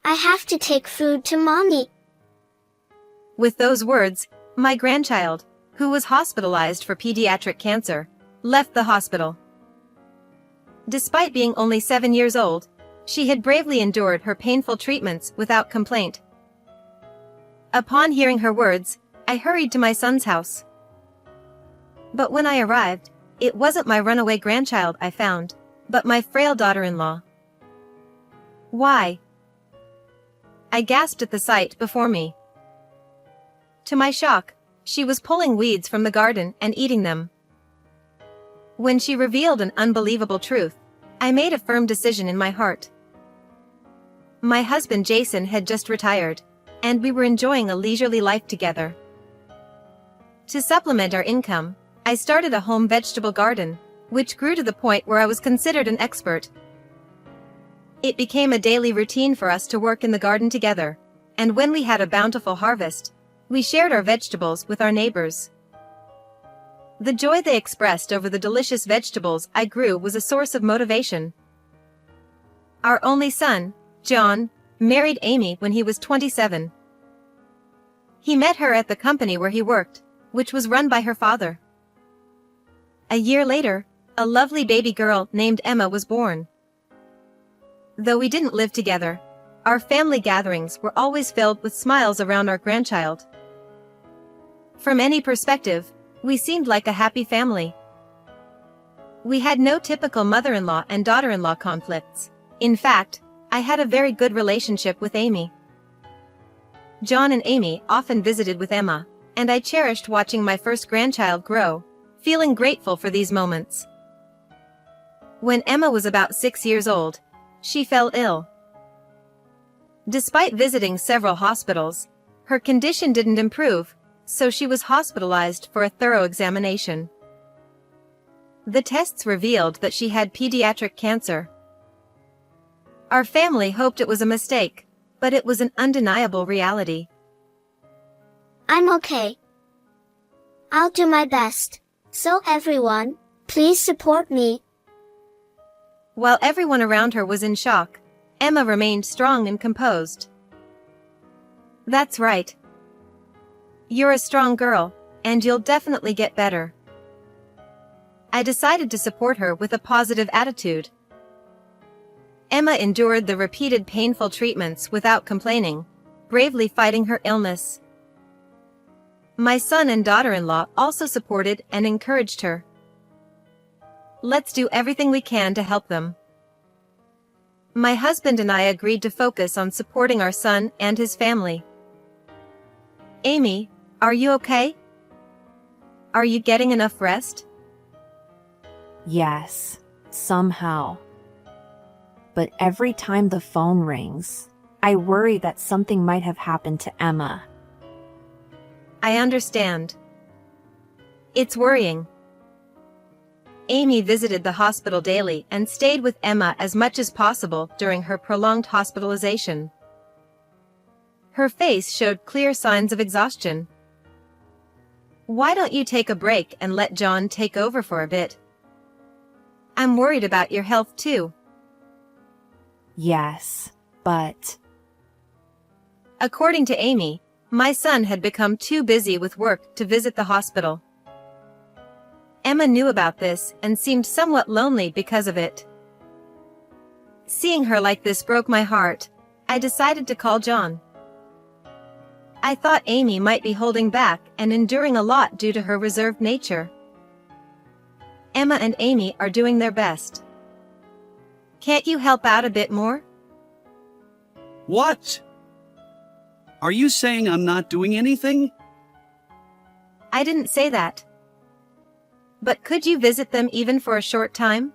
I have to take food to mommy. With those words, my grandchild, who was hospitalized for pediatric cancer, left the hospital. Despite being only 7 years old, she had bravely endured her painful treatments without complaint. Upon hearing her words, I hurried to my son's house. But when I arrived, it wasn't my runaway grandchild I found, but my frail daughter-in-law. Why? I gasped at the sight before me. To my shock, she was pulling weeds from the garden and eating them. When she revealed an unbelievable truth, I made a firm decision in my heart. My husband Jason had just retired, and we were enjoying a leisurely life together. To supplement our income, I started a home vegetable garden, which grew to the point where I was considered an expert. It became a daily routine for us to work in the garden together, and when we had a bountiful harvest, we shared our vegetables with our neighbors. The joy they expressed over the delicious vegetables I grew was a source of motivation. Our only son, John, married Amy when he was 27. He met her at the company where he worked, which was run by her father. A year later, a lovely baby girl named Emma was born. Though we didn't live together, our family gatherings were always filled with smiles around our grandchild. From any perspective, we seemed like a happy family. We had no typical mother-in-law and daughter-in-law conflicts. In fact, I had a very good relationship with Amy. John and Amy often visited with Emma, and I cherished watching my first grandchild grow, feeling grateful for these moments. When Emma was about 6 years old, she fell ill. Despite visiting several hospitals, her condition didn't improve, so she was hospitalized for a thorough examination. The tests revealed that she had pediatric cancer. Our family hoped it was a mistake, but it was an undeniable reality. I'm okay. I'll do my best. So everyone, please support me. While everyone around her was in shock, Emma remained strong and composed. That's right. You're a strong girl, and you'll definitely get better. I decided to support her with a positive attitude. Emma endured the repeated painful treatments without complaining, bravely fighting her illness. My son and daughter-in-law also supported and encouraged her. Let's do everything we can to help them. My husband and I agreed to focus on supporting our son and his family. Amy, are you okay? Are you getting enough rest? Yes, somehow. But every time the phone rings, I worry that something might have happened to Emma. I understand. It's worrying. Amy visited the hospital daily and stayed with Emma as much as possible during her prolonged hospitalization. Her face showed clear signs of exhaustion. Why don't you take a break and let John take over for a bit? I'm worried about your health too. Yes, but... According to Amy, my son had become too busy with work to visit the hospital. Emma knew about this and seemed somewhat lonely because of it. Seeing her like this broke my heart. I decided to call John. I thought Amy might be holding back and enduring a lot due to her reserved nature. Emma and Amy are doing their best. Can't you help out a bit more? What? Are you saying I'm not doing anything? I didn't say that. But could you visit them even for a short time?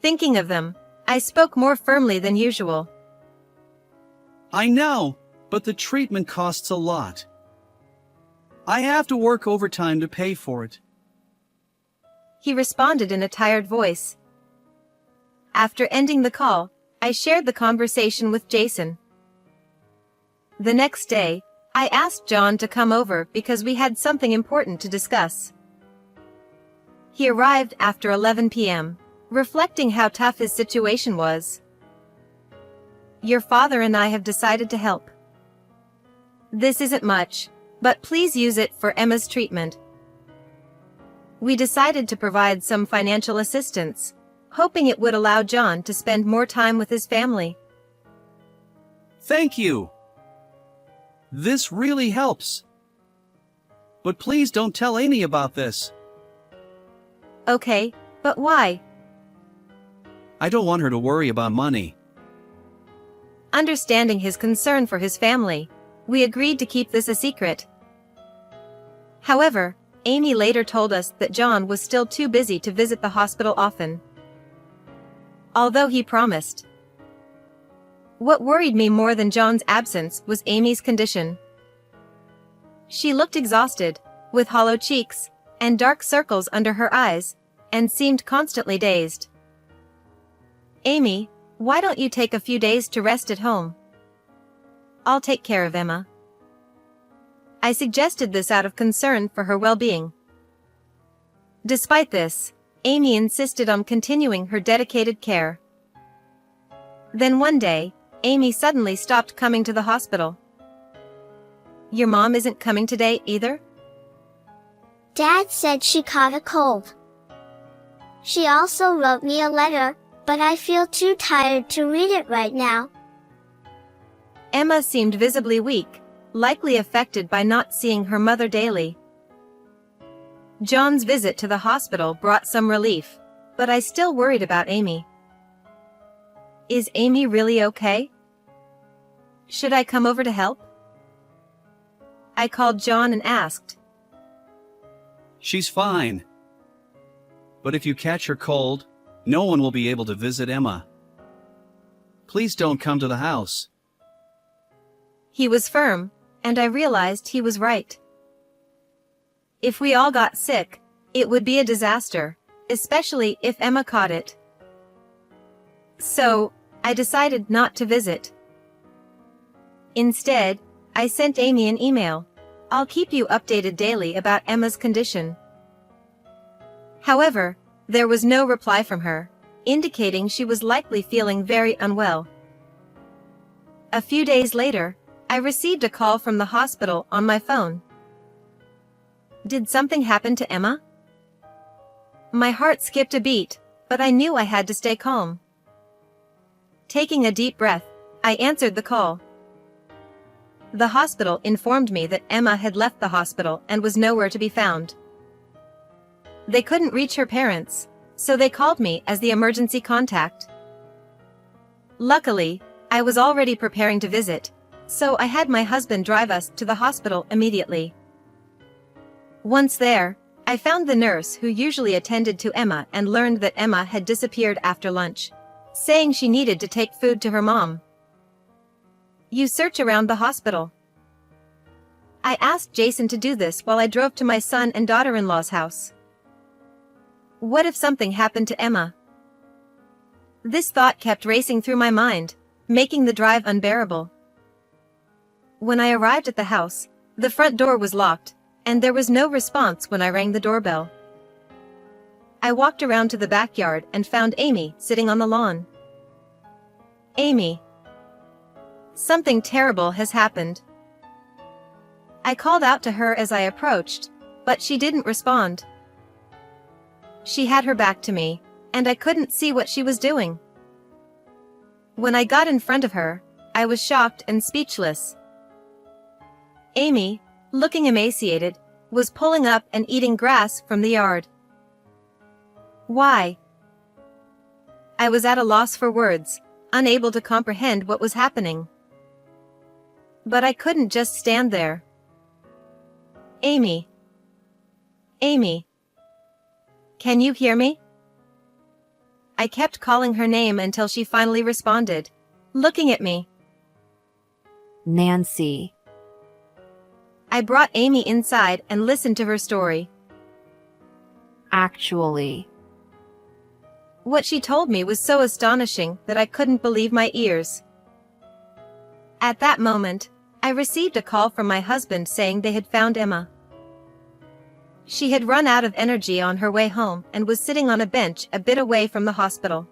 Thinking of them, I spoke more firmly than usual. I know, but the treatment costs a lot. I have to work overtime to pay for it. He responded in a tired voice. After ending the call, I shared the conversation with Jason. The next day, I asked John to come over because we had something important to discuss. He arrived after 11 p.m., reflecting how tough his situation was. your father and I have decided to help. This isn't much, but please use it for Emma's treatment. We decided to provide some financial assistance, hoping it would allow John to spend more time with his family. Thank you. This really helps. But please don't tell Amy about this. Okay, but why? I don't want her to worry about money. Understanding his concern for his family, we agreed to keep this a secret. However, Amy later told us that John was still too busy to visit the hospital often, although he promised. What worried me more than John's absence was Amy's condition. She looked exhausted, with hollow cheeks, and dark circles under her eyes, and seemed constantly dazed. Amy, why don't you take a few days to rest at home? I'll take care of Emma. I suggested this out of concern for her well-being. Despite this, Amy insisted on continuing her dedicated care. Then one day, Amy suddenly stopped coming to the hospital. Your mom isn't coming today either? Dad said she caught a cold. She also wrote me a letter, but I feel too tired to read it right now. Emma seemed visibly weak, likely affected by not seeing her mother daily. John's visit to the hospital brought some relief, but I still worried about Amy. Is Amy really okay? Should I come over to help? I called John and asked. She's fine. But if you catch her cold, no one will be able to visit Emma. Please don't come to the house. He was firm, and I realized he was right. If we all got sick, it would be a disaster, especially if Emma caught it. So, I decided not to visit. Instead, I sent Amy an email. I'll keep you updated daily about Emma's condition. However, there was no reply from her, indicating she was likely feeling very unwell. A few days later, I received a call from the hospital on my phone. Did something happen to Emma? My heart skipped a beat, but I knew I had to stay calm. Taking a deep breath, I answered the call. The hospital informed me that Emma had left the hospital and was nowhere to be found. They couldn't reach her parents, so they called me as the emergency contact. Luckily, I was already preparing to visit, so I had my husband drive us to the hospital immediately. Once there, I found the nurse who usually attended to Emma and learned that Emma had disappeared after lunch, saying she needed to take food to her mom. You search around the hospital. I asked Jason to do this while I drove to my son and daughter-in-law's house. What if something happened to Emma? This thought kept racing through my mind, making the drive unbearable. When I arrived at the house, the front door was locked, and there was no response when I rang the doorbell. I walked around to the backyard and found Amy sitting on the lawn. Amy. Something terrible has happened. I called out to her as I approached, but she didn't respond. She had her back to me, and I couldn't see what she was doing. When I got in front of her, I was shocked and speechless. Amy, looking emaciated, was pulling up and eating grass from the yard. Why? I was at a loss for words, unable to comprehend what was happening. But I couldn't just stand there. Amy. Amy. Can you hear me? I kept calling her name until she finally responded, looking at me. Nancy. I brought Amy inside and listened to her story. Actually. What she told me was so astonishing that I couldn't believe my ears. At that moment, I received a call from my husband saying they had found Emma. She had run out of energy on her way home and was sitting on a bench a bit away from the hospital.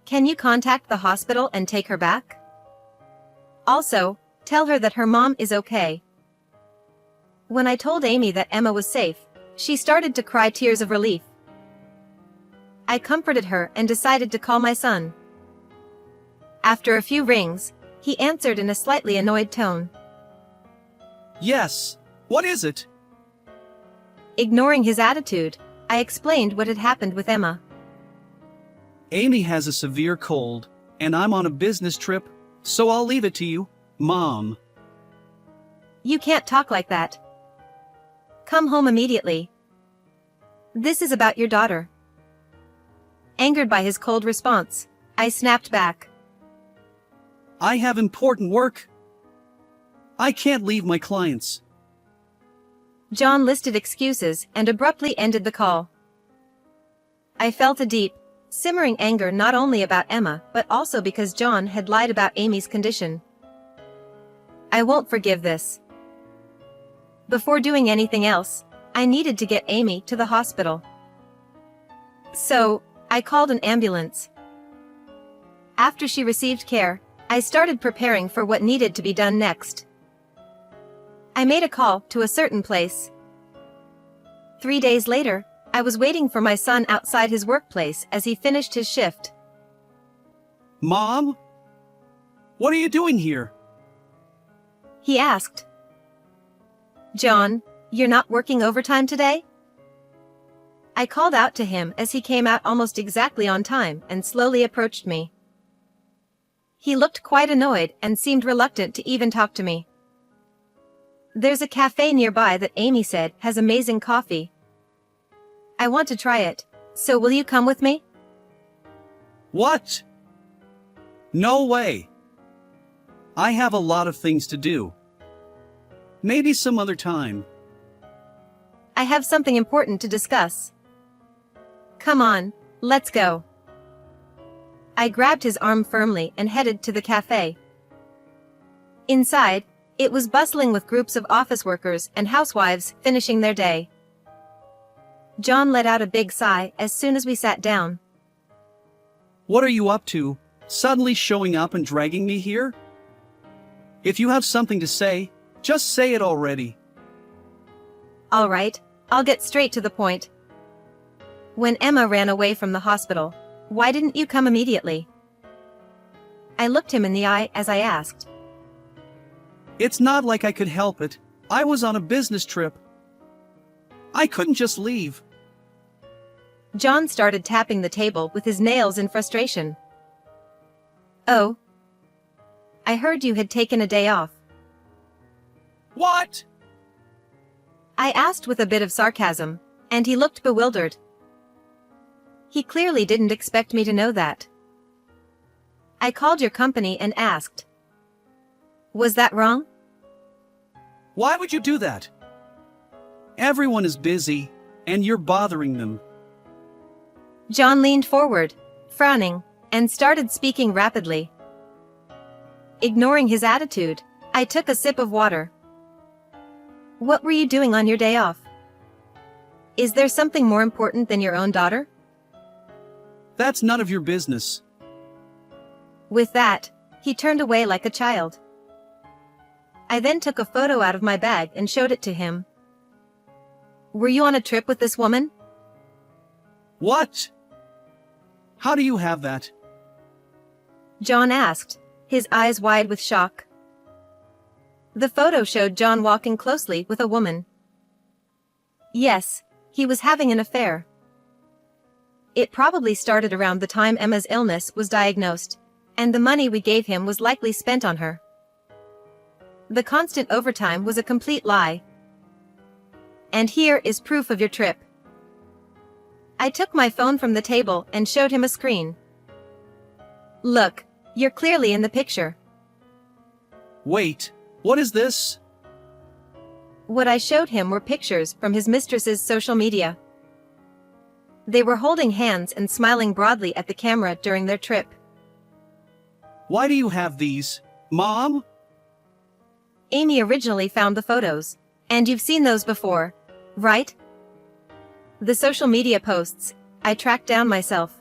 Can you contact the hospital and take her back? Also, tell her that her mom is okay. When I told Amy that Emma was safe, she started to cry tears of relief. I comforted her and decided to call my son. After a few rings, he answered in a slightly annoyed tone. Yes, what is it? Ignoring his attitude, I explained what had happened with Emma. Amy has a severe cold, and I'm on a business trip, so I'll leave it to you, Mom. You can't talk like that. Come home immediately. This is about your daughter. Angered by his cold response, I snapped back. I have important work. I can't leave my clients. John listed excuses and abruptly ended the call. I felt a deep, simmering anger not only about Emma but also because John had lied about Amy's condition. I won't forgive this. Before doing anything else, I needed to get Amy to the hospital. So, I called an ambulance. After she received care, I started preparing for what needed to be done next. I made a call to a certain place. 3 days later, I was waiting for my son outside his workplace as he finished his shift. Mom? What are you doing here? He asked. John, you're not working overtime today? I called out to him as he came out almost exactly on time and slowly approached me. He looked quite annoyed and seemed reluctant to even talk to me. There's a cafe nearby that Amy said has amazing coffee. I want to try it, so will you come with me? What? No way. I have a lot of things to do. Maybe some other time. I have something important to discuss. Come on, let's go. I grabbed his arm firmly and headed to the cafe. Inside, it was bustling with groups of office workers and housewives finishing their day. John let out a big sigh as soon as we sat down. What are you up to, suddenly showing up and dragging me here? If you have something to say, just say it already. All right, I'll get straight to the point. When Emma ran away from the hospital, why didn't you come immediately? I looked him in the eye as I asked. It's not like I could help it. I was on a business trip. I couldn't just leave. John started tapping the table with his nails in frustration. Oh. I heard you had taken a day off. What? I asked with a bit of sarcasm, and he looked bewildered. He clearly didn't expect me to know that. I called your company and asked. Was that wrong? Why would you do that? Everyone is busy, and you're bothering them. John leaned forward, frowning, and started speaking rapidly. Ignoring his attitude, I took a sip of water. What were you doing on your day off? Is there something more important than your own daughter? That's none of your business. With that, he turned away like a child. I then took a photo out of my bag and showed it to him. Were you on a trip with this woman? What? How do you have that? John asked, his eyes wide with shock. The photo showed John walking closely with a woman. Yes, he was having an affair. It probably started around the time Emma's illness was diagnosed, and the money we gave him was likely spent on her. The constant overtime was a complete lie. And here is proof of your trip. I took my phone from the table and showed him a screen. Look, you're clearly in the picture. Wait, what is this? What I showed him were pictures from his mistress's social media. They were holding hands and smiling broadly at the camera during their trip. Why do you have these, Mom? Amy originally found the photos, and you've seen those before, right? The social media posts, I tracked down myself.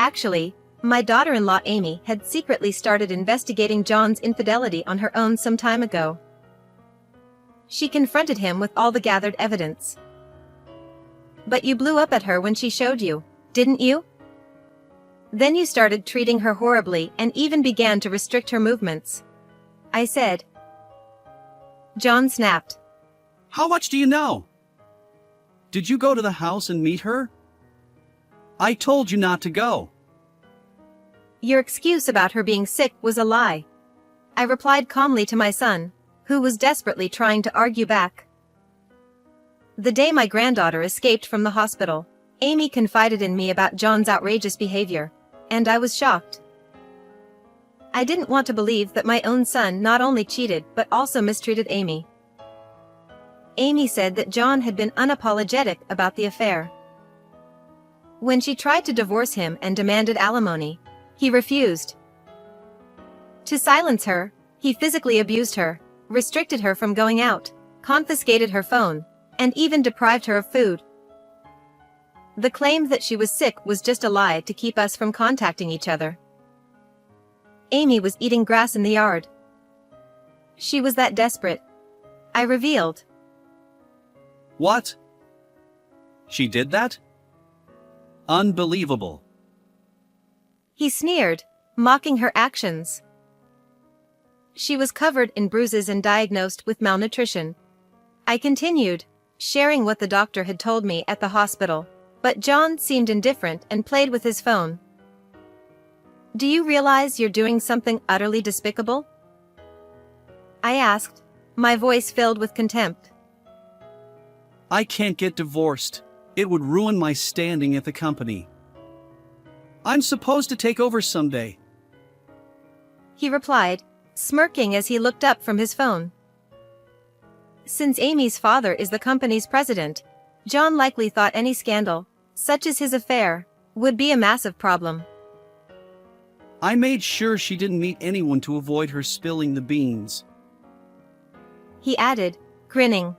Actually, my daughter-in-law Amy had secretly started investigating John's infidelity on her own some time ago. She confronted him with all the gathered evidence. But you blew up at her when she showed you, didn't you? Then you started treating her horribly and even began to restrict her movements, I said. John snapped. How much do you know? Did you go to the house and meet her? I told you not to go. Your excuse about her being sick was a lie, I replied calmly to my son, who was desperately trying to argue back. The day my granddaughter escaped from the hospital, Amy confided in me about John's outrageous behavior, and I was shocked. I didn't want to believe that my own son not only cheated but also mistreated Amy. Amy said that John had been unapologetic about the affair. When she tried to divorce him and demanded alimony, he refused. To silence her, he physically abused her, restricted her from going out, confiscated her phone, and even deprived her of food. The claim that she was sick was just a lie to keep us from contacting each other. Amy was eating grass in the yard. She was that desperate, I revealed. What? She did that? Unbelievable. He sneered, mocking her actions. She was covered in bruises and diagnosed with malnutrition. I continued, sharing what the doctor had told me at the hospital, but John seemed indifferent and played with his phone. Do you realize you're doing something utterly despicable? I asked, my voice filled with contempt. I can't get divorced. It would ruin my standing at the company. I'm supposed to take over someday. He replied, smirking as he looked up from his phone. Since Amy's father is the company's president, John likely thought any scandal, such as his affair, would be a massive problem. I made sure she didn't meet anyone to avoid her spilling the beans. He added, grinning.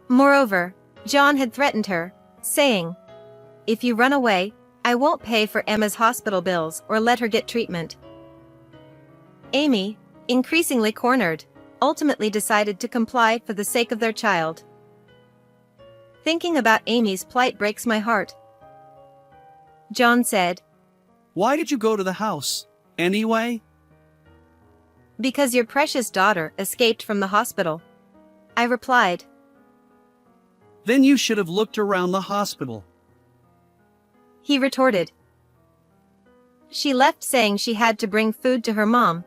Moreover, John had threatened her, saying, if you run away, I won't pay for Emma's hospital bills or let her get treatment. Amy, increasingly cornered, ultimately decided to comply for the sake of their child. Thinking about Amy's plight breaks my heart. John said, Why did you go to the house, anyway? Because your precious daughter escaped from the hospital, I replied. Then you should have looked around the hospital. He retorted. She left saying she had to bring food to her mom,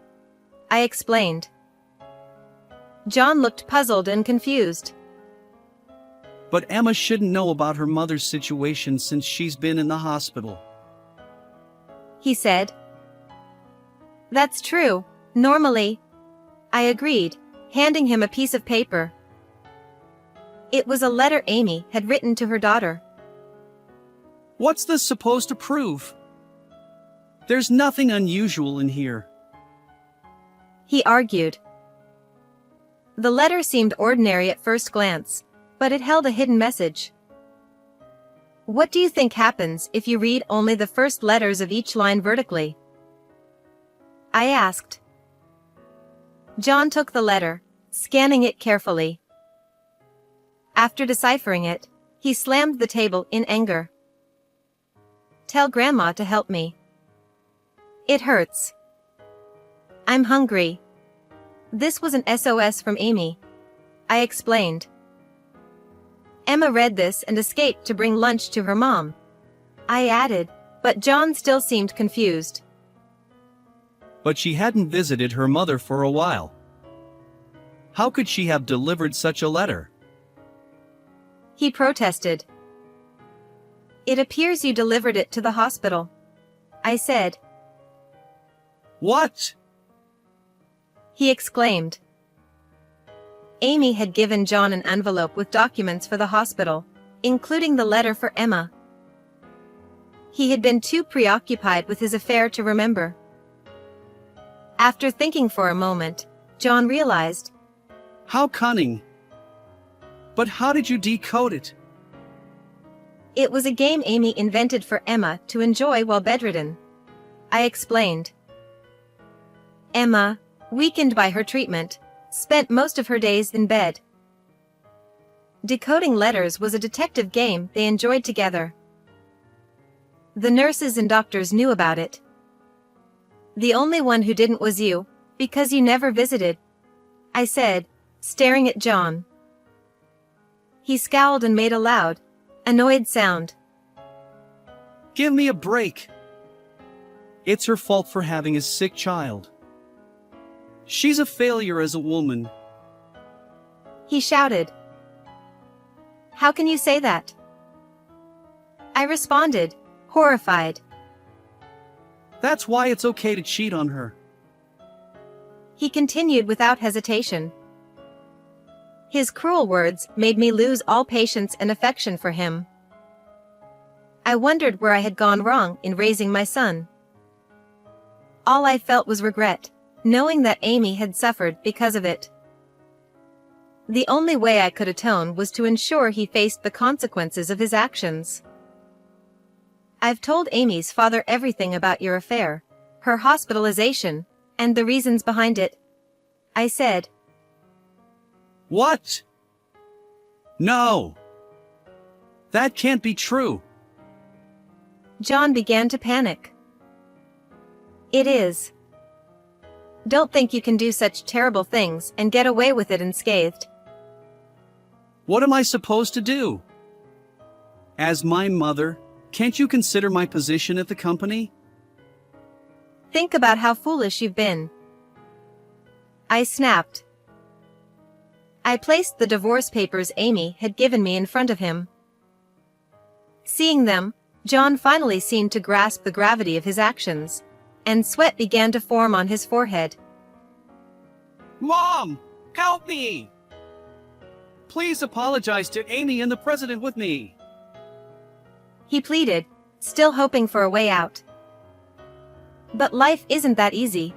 I explained. John looked puzzled and confused. But Emma shouldn't know about her mother's situation since she's been in the hospital. He said. That's true, normally, I agreed, handing him a piece of paper. It was a letter Amy had written to her daughter. What's this supposed to prove? There's nothing unusual in here. He argued. The letter seemed ordinary at first glance, but it held a hidden message. What do you think happens if you read only the first letters of each line vertically? I asked. John took the letter, scanning it carefully. After deciphering it, he slammed the table in anger. Tell Grandma to help me. It hurts. I'm hungry. This was an SOS from Amy, I explained. Emma read this and escaped to bring lunch to her mom, I added, but John still seemed confused. But she hadn't visited her mother for a while. How could she have delivered such a letter? He protested. It appears you delivered it to the hospital, I said. What? He exclaimed. Amy had given John an envelope with documents for the hospital, including the letter for Emma. He had been too preoccupied with his affair to remember. After thinking for a moment, John realized. How cunning. But how did you decode it? It was a game Amy invented for Emma to enjoy while bedridden. I explained. Emma, weakened by her treatment, spent most of her days in bed. Decoding letters was a detective game they enjoyed together. The nurses and doctors knew about it. The only one who didn't was you, because you never visited, I said, staring at John. He scowled and made a loud, annoyed sound. Give me a break. It's her fault for having a sick child. She's a failure as a woman. He shouted. How can you say that? I responded, horrified. That's why it's okay to cheat on her. He continued without hesitation. His cruel words made me lose all patience and affection for him. I wondered where I had gone wrong in raising my son. All I felt was regret, knowing that Amy had suffered because of it. The only way I could atone was to ensure he faced the consequences of his actions. I've told Amy's father everything about your affair, her hospitalization, and the reasons behind it, I said. What? No. That can't be true. John began to panic. It is. Don't think you can do such terrible things and get away with it unscathed. What am I supposed to do? As my mother, can't you consider my position at the company? Think about how foolish you've been. I snapped. I placed the divorce papers Amy had given me in front of him. Seeing them, John finally seemed to grasp the gravity of his actions, and sweat began to form on his forehead. Mom, help me! Please apologize to Amy and the president with me. He pleaded, still hoping for a way out. But life isn't that easy.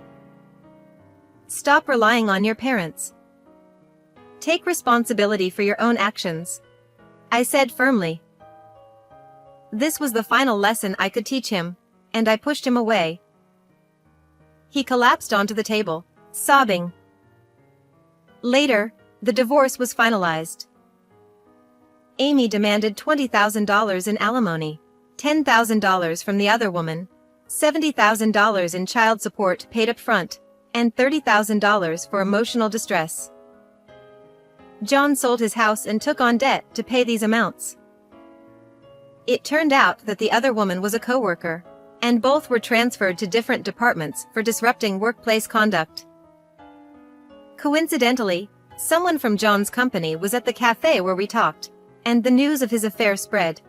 Stop relying on your parents. Take responsibility for your own actions, I said firmly. This was the final lesson I could teach him, and I pushed him away. He collapsed onto the table, sobbing. Later, the divorce was finalized. Amy demanded $20,000 in alimony, $10,000 from the other woman, $70,000 in child support paid up front, and $30,000 for emotional distress. John sold his house and took on debt to pay these amounts. It turned out that the other woman was a coworker, and both were transferred to different departments for disrupting workplace conduct. Coincidentally, someone from John's company was at the cafe where we talked, and the news of his affair spread.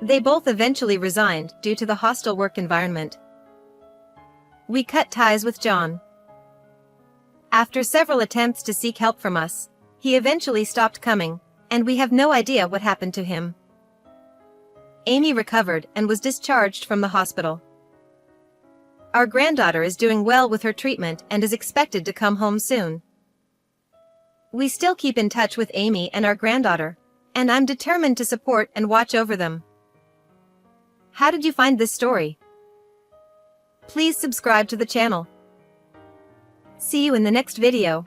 They both eventually resigned due to the hostile work environment. We cut ties with John. After several attempts to seek help from us, he eventually stopped coming, and we have no idea what happened to him. Amy recovered and was discharged from the hospital. Our granddaughter is doing well with her treatment and is expected to come home soon. We still keep in touch with Amy and our granddaughter, and I'm determined to support and watch over them. How did you find this story? Please subscribe to the channel. See you in the next video.